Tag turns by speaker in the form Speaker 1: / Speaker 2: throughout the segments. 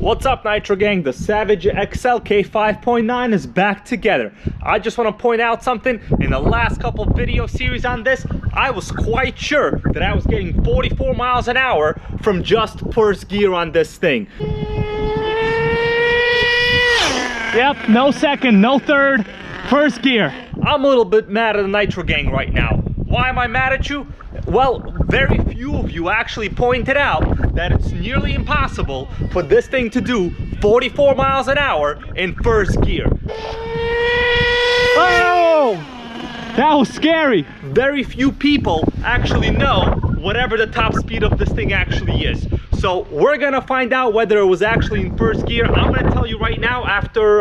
Speaker 1: What's up, Nitro Gang? The Savage XL K5.9 is back together. I just want to point out something. In the last couple video series on this, I was quite sure that I was getting 44 miles an hour from just first gear on this thing. Yep, no second, no third, first gear. I'm a little bit mad at the Nitro Gang right now. Why am I mad at you? Well, very few of you actually pointed out that it's nearly impossible for this thing to do 44 miles an hour in first gear. Oh! That was scary. Very few people actually know whatever the top speed of this thing actually is. So we're gonna find out whether it was actually in first gear. I'm gonna tell you right now, after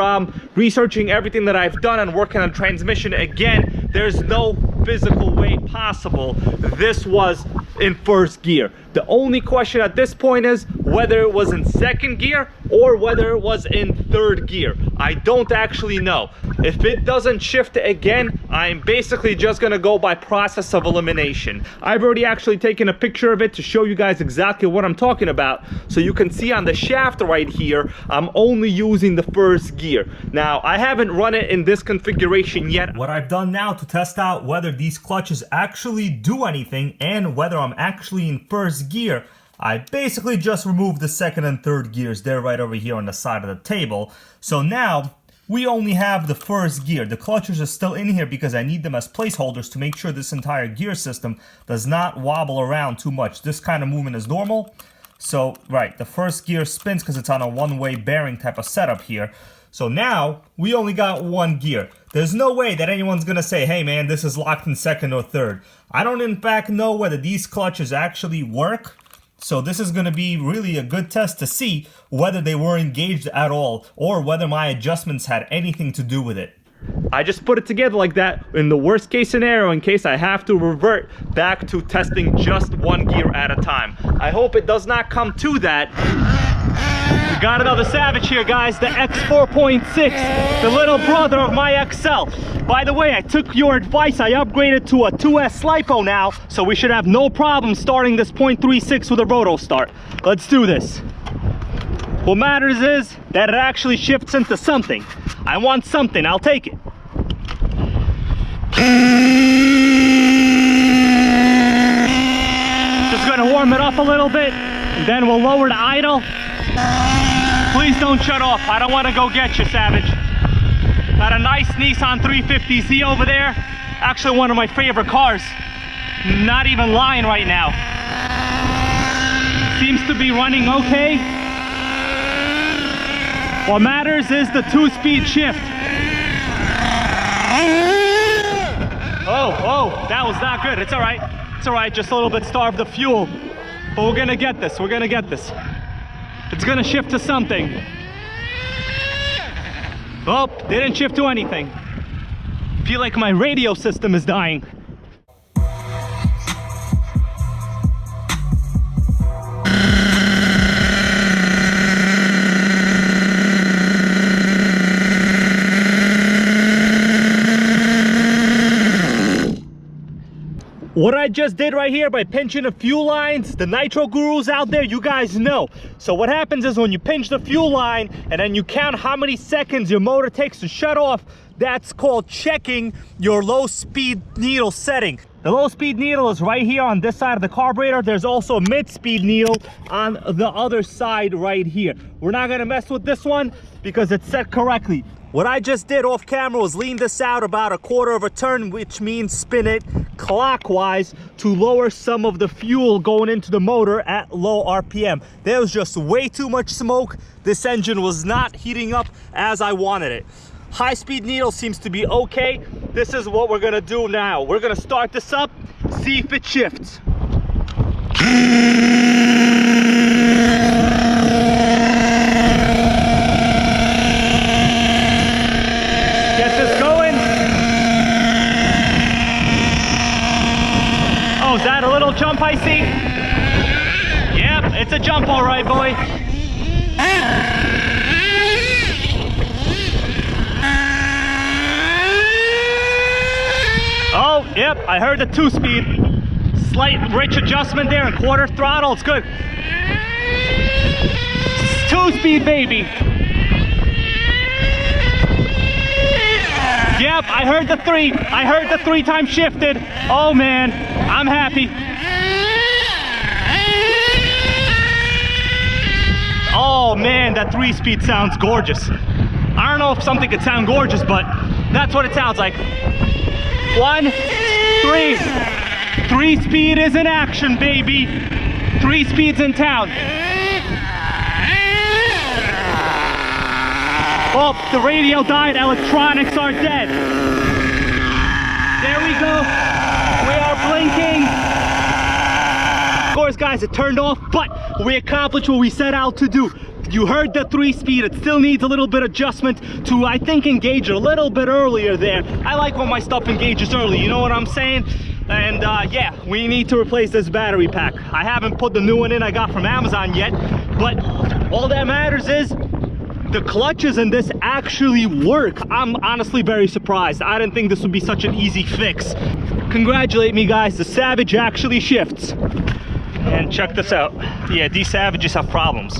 Speaker 1: researching everything that I've done and working on transmission again, there's no physical way possible this was in first gear. The only question at this point is whether it was in second gear or whether it was in third gear. I don't actually know. If it doesn't shift again, I'm basically just gonna go by process of elimination. I've already actually taken a picture of it to show you guys exactly what I'm talking about. So you can see on the shaft right here, I'm only using the first gear. Now, I haven't run it in this configuration yet. What I've done now to test out whether these clutches actually do anything and whether I'm actually in first gear, I basically just removed the second and third gears. They're right over here on the side of the table. So now we only have the first gear. The clutches are still in here because I need them as placeholders to make sure this entire gear system does not wobble around too much. This kind of movement is normal. So, right, the first gear spins because it's on a one-way bearing type of setup here. So now we only got one gear. There's no way that anyone's gonna say, hey man, this is locked in second or third. I don't in fact know whether these clutches actually work. So this is gonna be really a good test to see whether they were engaged at all or whether my adjustments had anything to do with it. I just put it together like that in the worst case scenario in case I have to revert back to testing just one gear at a time. I hope it does not come to that. We got another Savage here, guys, the X4.6, the little brother of my XL. By the way, I took your advice. I upgraded to a 2S LiPo now, so we should have no problem starting this 0.36 with a roto start. Let's do this. What matters is that it actually shifts into something. I want something, I'll take it. Just gonna warm it up a little bit, and then we'll lower the idle. Please don't shut off. I don't want to go get you, Savage. Got a nice Nissan 350Z over there. Actually one of my favorite cars. Not even lying right now. Seems to be running okay. What matters is the 2-speed shift. Oh, that was not good. It's all right. It's all right. Just a little bit starved of fuel. But we're gonna get this. We're gonna get this. It's gonna shift to something. Oh, didn't shift to anything. Feel like my radio system is dying. What I just did right here by pinching the fuel lines, the nitro gurus out there, you guys know. So what happens is when you pinch the fuel line and then you count how many seconds your motor takes to shut off, that's called checking your low speed needle setting. The low speed needle is right here on this side of the carburetor. There's also a mid speed needle on the other side right here. We're not gonna mess with this one because it's set correctly. What I just did off camera was lean this out about a quarter of a turn, which means spin it clockwise to lower some of the fuel going into the motor at low RPM. There was just way too much smoke. This engine was not heating up as I wanted it. High speed needle seems to be okay. This is what we're gonna do now. We're gonna start this up, see if it shifts. Oh, is that a little jump I see? Yep, it's a jump all right, boy. Oh, yep, I heard the 2-speed. Slight rich adjustment there and quarter throttle, it's good. 2-speed, baby. Yep, I heard the 3. I heard the 3 times shifted. Oh man, I'm happy. Oh man, that 3-speed sounds gorgeous. I don't know if something could sound gorgeous, but that's what it sounds like. 1, 3. 3-speed is in action, baby. 3 speeds in town. Oh, the radio died. Electronics are dead. There we go. We are blinking. Of course, guys, it turned off, but we accomplished what we set out to do. You heard the 3-speed. It still needs a little bit of adjustment to, I think, engage a little bit earlier there. I like when my stuff engages early, you know what I'm saying? And yeah, we need to replace this battery pack. I haven't put the new one in I got from Amazon yet, but all that matters is the clutches in this actually work. I'm honestly very surprised. I didn't think this would be such an easy fix. Congratulate me, guys. The Savage actually shifts. And check this out. Yeah, these Savages have problems.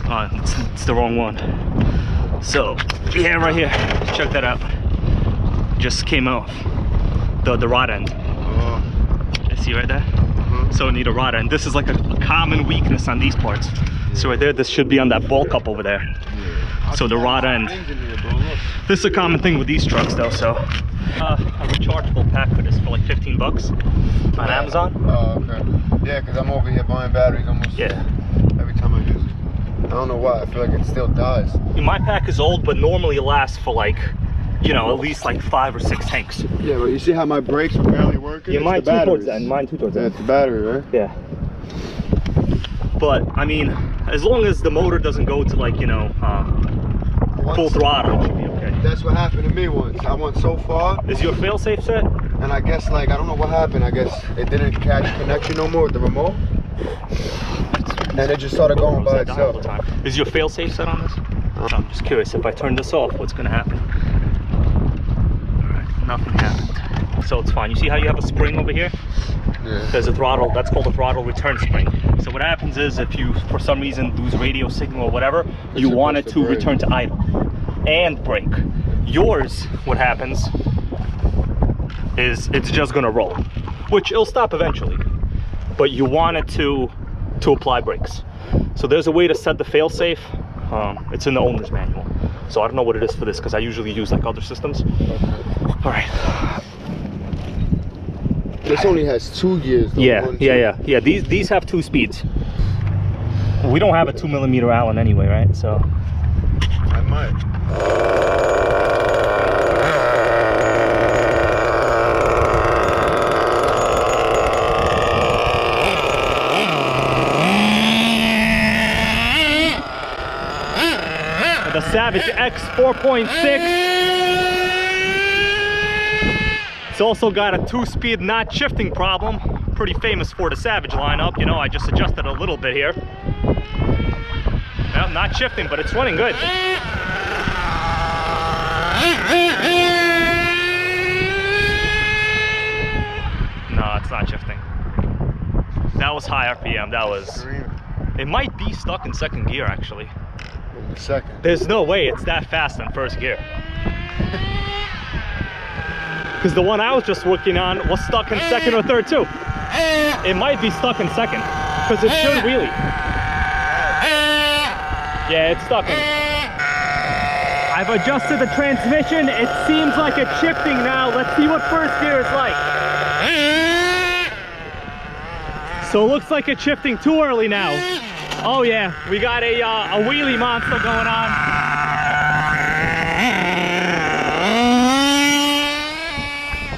Speaker 1: It's the wrong one. So, yeah, right here. Check that out. Just came off the rod end. You see right there? So it need a rod end. This is like a common weakness on these parts. So right there, this should be on that ball cup over there. So the rod end. This is a common thing with these trucks though, so. A rechargeable pack for this for like 15 bucks on Amazon.
Speaker 2: Oh, okay. Yeah, because I'm over here buying batteries almost every time I use it. I don't know why, I feel like it still dies.
Speaker 1: My pack is old, but normally it lasts for like, you know, at least like 5 or 6 tanks.
Speaker 2: Yeah, but you see how my brakes are barely working?
Speaker 1: Yeah, mine too towards that, and mine too towards that.
Speaker 2: It's the battery, right?
Speaker 1: Yeah. But, I mean, as long as the motor doesn't go to like, you know, full throttle, it should be okay.
Speaker 2: That's what happened to me once. I went so far.
Speaker 1: Is your fail-safe set?
Speaker 2: And I guess, like, I don't know what happened. I guess it didn't catch connection no more with the remote. And it just started going by itself.
Speaker 1: Is your fail-safe set on this? I'm just curious, if I turn this off, what's gonna happen? Alright, nothing happened. So it's fine. You see how you have a spring over here?
Speaker 2: Yeah.
Speaker 1: There's a throttle, that's called a throttle return spring. So what happens is if you, for some reason, lose radio signal or whatever, you want it to return to idle and brake. Yours, what happens is it's just gonna roll, which it'll stop eventually, but you want it to apply brakes. So there's a way to set the fail-safe. It's in the owner's manual. So I don't know what it is for this because I usually use like other systems. All right.
Speaker 2: This only has 2 gears though.
Speaker 1: Yeah. These have 2 speeds. We don't have a 2mm Allen anyway, right? So
Speaker 2: I might.
Speaker 1: The Savage X4.6. It's also got a 2-speed not shifting problem. Pretty famous for the Savage lineup. You know, I just adjusted a little bit here. Well, not shifting, but it's running good. No, it's not shifting. That was high RPM. That was... It might be stuck in 2nd gear, actually.
Speaker 2: Second.
Speaker 1: There's no way it's that fast in 1st gear. Because the one I was just working on was stuck in 2nd or 3rd too. It might be stuck in 2nd because it should wheelie. Yeah, it's stuck in. I've adjusted the transmission. It seems like it's shifting now. Let's see what 1st gear is like. So it looks like it's shifting too early now. Oh yeah, we got a wheelie monster going on.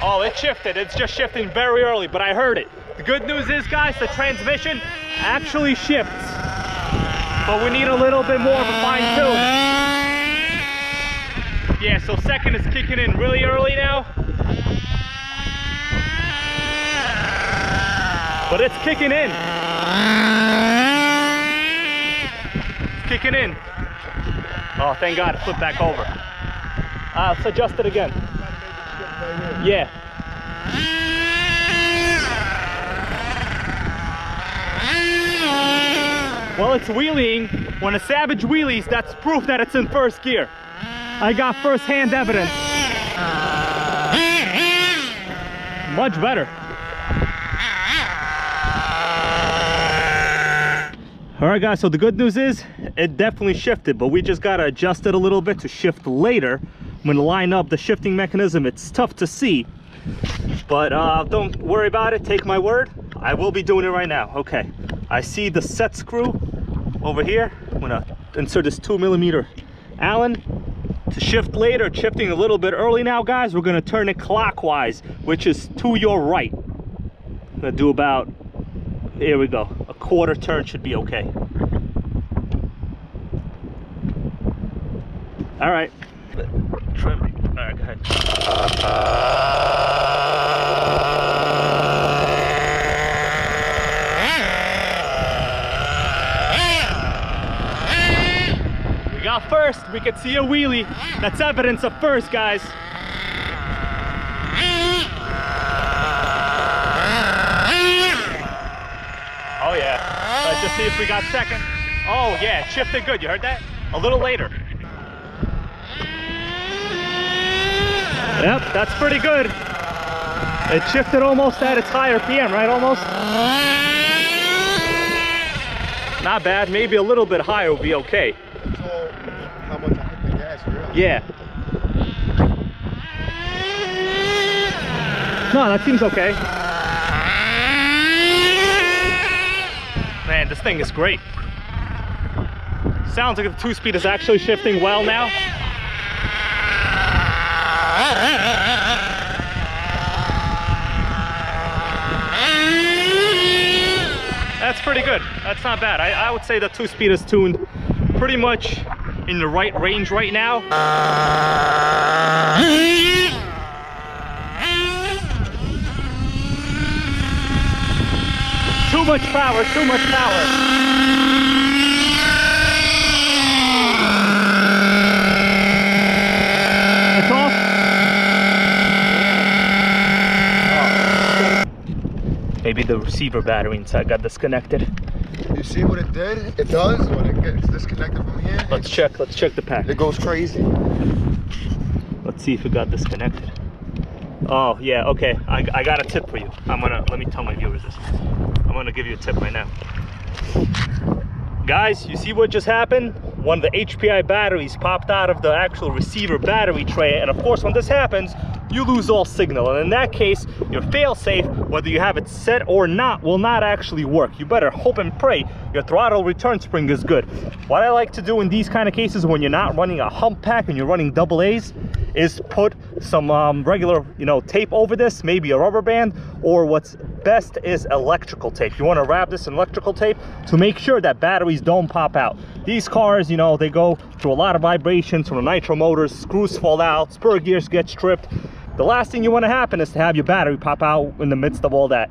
Speaker 1: Oh, it shifted. It's just shifting very early, but I heard it. The good news is, guys, the transmission actually shifts. But we need a little bit more of a fine tune. Yeah, so 2nd is kicking in really early now. But it's kicking in. Kicking in. Oh, thank God, it flipped back over. Let's adjust it again. Yeah. Well, it's wheeling. When a Savage wheelies, that's proof that it's in first gear. I got first-hand evidence. Much better. All right, guys, so the good news is it definitely shifted, but we just got to adjust it a little bit to shift later. When you line up the shifting mechanism, it's tough to see, but don't worry about it. Take my word, I will be doing it right now. Okay, I see the set screw over here. I'm gonna insert this 2mm Allen to shift later. Shifting a little bit early now, guys. We're gonna turn it clockwise, which is to your right. I'm gonna do about, here we go, a quarter turn should be okay. All right, trim. All right, go ahead. We got first. We can see a wheelie. That's evidence of first, guys. Oh yeah. Let's just see if we got second. Oh yeah, it shifted good. You heard that? A little later. Yep, that's pretty good. It shifted almost at its higher RPM, right? Almost. Not bad. Maybe a little bit higher would be okay.
Speaker 2: So, how much I hit the gas, really?
Speaker 1: Yeah. No, that seems okay. Man, this thing is great. Sounds like the 2-speed is actually shifting well now. That's pretty good. That's not bad. I would say the 2-speed is tuned pretty much in the right range right now. Too much power, too much power. It's off. Maybe the receiver battery inside got disconnected.
Speaker 2: You see what it did? It does when it gets disconnected from here.
Speaker 1: Let's check the pack.
Speaker 2: It goes crazy.
Speaker 1: Let's see if it got disconnected. Oh yeah, okay. I got a tip for you. Let me tell my viewers this. I'm gonna give you a tip right now. Guys, you see what just happened? One of the HPI batteries popped out of the actual receiver battery tray, and of course when this happens, you lose all signal, and in that case your fail-safe, whether you have it set or not, will not actually work. You better hope and pray your throttle return spring is good. What I like to do in these kind of cases when you're not running a hump pack and you're running double A's is put some regular, tape over this, maybe a rubber band, or what's best is electrical tape. You want to wrap this in electrical tape to make sure that batteries don't pop out. These cars, they go through a lot of vibrations from the nitro motors, screws fall out, spur gears get stripped. The last thing you want to happen is to have your battery pop out in the midst of all that.